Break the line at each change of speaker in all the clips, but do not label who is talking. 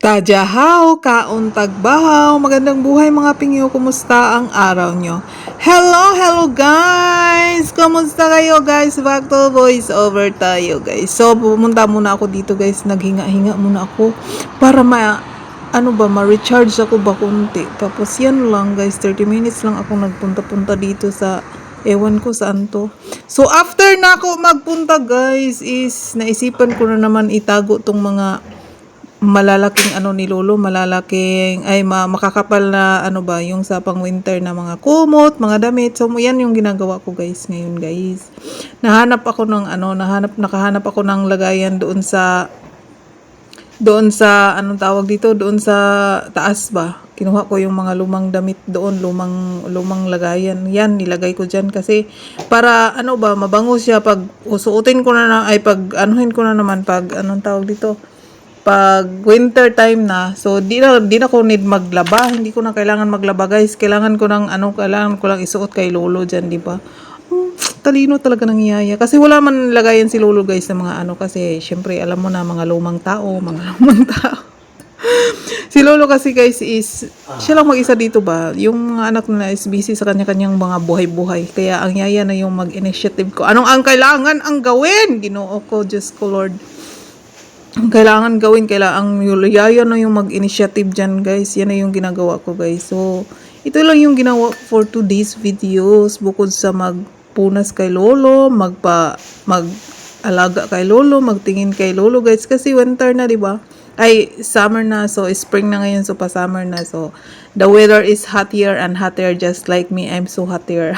Tajahaw, kaon tagbahaw, magandang buhay mga pingyo, kumusta ang araw nyo? Hello guys! Kumusta kayo guys? Back to voice over tayo guys. So pumunta muna ako dito guys, naghinga-hinga muna ako para ma-recharge ako ba kunti. Tapos yan lang guys, 30 minutes lang ako nagpunta-punta dito sa ewan ko saan to. So after na ako magpunta guys, is naisipan ko na naman itago tong mga malalaking ni lolo, makakapal na yung sa pang winter na mga kumot, mga damit. So yan yung ginagawa ko guys ngayon guys. Nakahanap ako ng lagayan doon sa anong tawag dito, doon sa taas ba. Kinuha ko yung mga lumang damit doon, lumang lagayan. Yan nilagay ko diyan kasi para mabango siya pag usuotin ko na pag anuhin ko na naman pag anong tawag dito, pag winter time na. So di na ko need maglaba, hindi ko na kailangan maglaba guys. Kailangan ko lang isuot kay lolo diyan, di ba? Talino talaga ng yaya kasi wala man lagayan si lolo guys sa mga kasi syempre alam mo na mga lumang tao. Si lolo kasi guys is siya lang mag-isa dito ba, yung mga anak nila is busy sa kanya-kanyang mga buhay-buhay, kaya ang yaya na yung mag-initiative ko anong ang kailangan ang gawin. Ginoo ko, Diyos ko Lord, kailangan yaya na yung mag-initiative dyan guys. Yan na yung ginagawa ko guys. So ito lang yung ginawa for today's videos, bukod sa magpunas kay lolo, mag-alaga kay lolo, magtingin kay lolo guys, kasi winter na, di ba? Ay summer na, so spring na ngayon, so pa summer na, so the weather is hotter and hotter, just like me. I'm so hotter.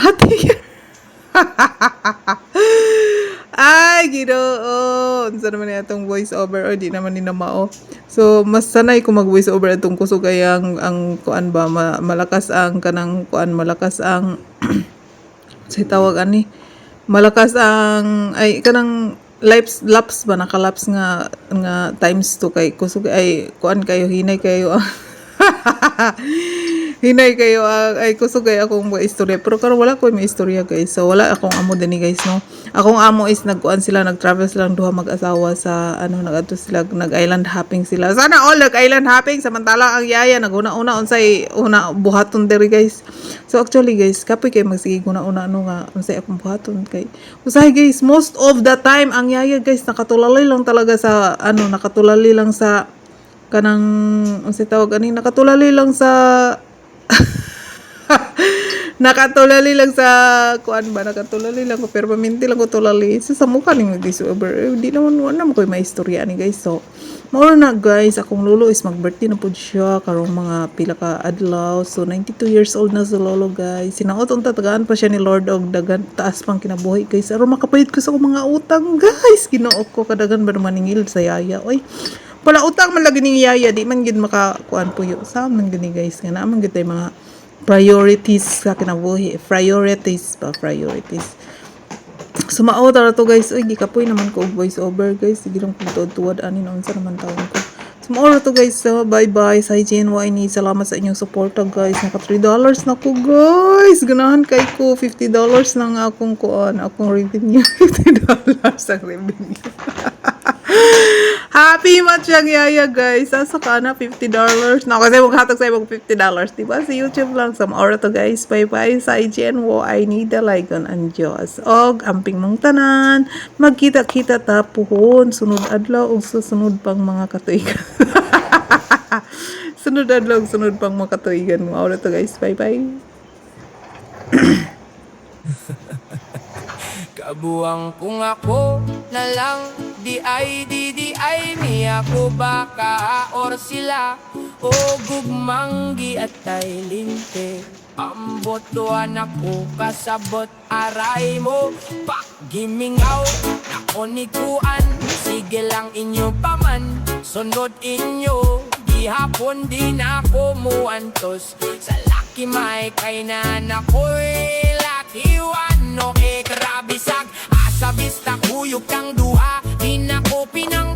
Ay, Ginoo. Unsa naman itong voice over or di naman ni mao. So, mas sanay ko mag voice over atong kuso kaya ang kuan ba malakas ang kanang kuan, malakas ang say tawag malakas ang kanang laps ba, nakalaps nga times 2 kay kuso ay kuan kayo, hinay kayo. Hinay kayo ay kusog kay akong mga istorya, pero karon wala ko may istorya guys. So wala akong amo din guys, no. Akong amo is nag-travel silang duha mag-asawa sa nag-adto sila, nag-island hopping sila. Sana all nag-island hopping, samantala ang yaya naguna-una unsay buhaton diri guys. So actually guys, kapoy kay magsige una nga unsay akong buhaton kay usahay guys, most of the time ang yaya guys nakatulali lang talaga sa nakatulali lang sa kanang unsay tawag nakatulali lang sa nakatulali lang sa kuan ba, nakatulali lang ko pero paminti lang ko tulali sa mukha ning nag-disover. Di naman mo koy maistorya ni guys. So mao na guys, akong lolo is mag-birthday na pud siya karong mga pila ka adlaw. So 92 years old na si lolo guys. Sinaot unta tagaan pa siya ni Lord og dagan taas pang kinabuhi guys, aron makapayud ko sa akong mga utang guys. Ginoo ko, kadagan ba maningil sa yaya oy. Pala utang man lagi ning yaya, di man gid makakuan puyo. Sa man gani guys, nga naman gid tay mga priorities sa kinabuhi. Priorities. So mao tara to guys. Uy, gikapoy naman ko og voice over guys. Sige lang kung tuwad ani na unsa naman taon ko. So mao to guys. So bye bye sa GNY. Salamat sa inyong suporta guys. Naka $3 na ko guys. Ganahan kay ko $50 lang akong revenue. $50 ang revenue. Happy match ang yaya guys. Asa ka na $50 na kasi maghatag sa ibang $50, diba? Sa YouTube lang. Sa maora to guys. Bye bye sa IGNWO. I need the ligon and Diyos. Og amping mong tanan. Magkita-kita tapuhon. Sunod adlaw o susunod pang mga katuigan. Sunod adlaw o sunod pang mga katuigan. Maora to guys. Bye bye.
Kabuang kung ako na lang, di ay mi ako baka or sila o gugmanggi at ay linte. Ambot doan ako kasabot aray mo paggimingaw na konikuan. Sige lang inyo paman, sunod inyo. Di hapon din ako muantos sa laki may kainan ako'y lakiwan. No grabe sag asa bista kuyog kang duha, di na ko pinang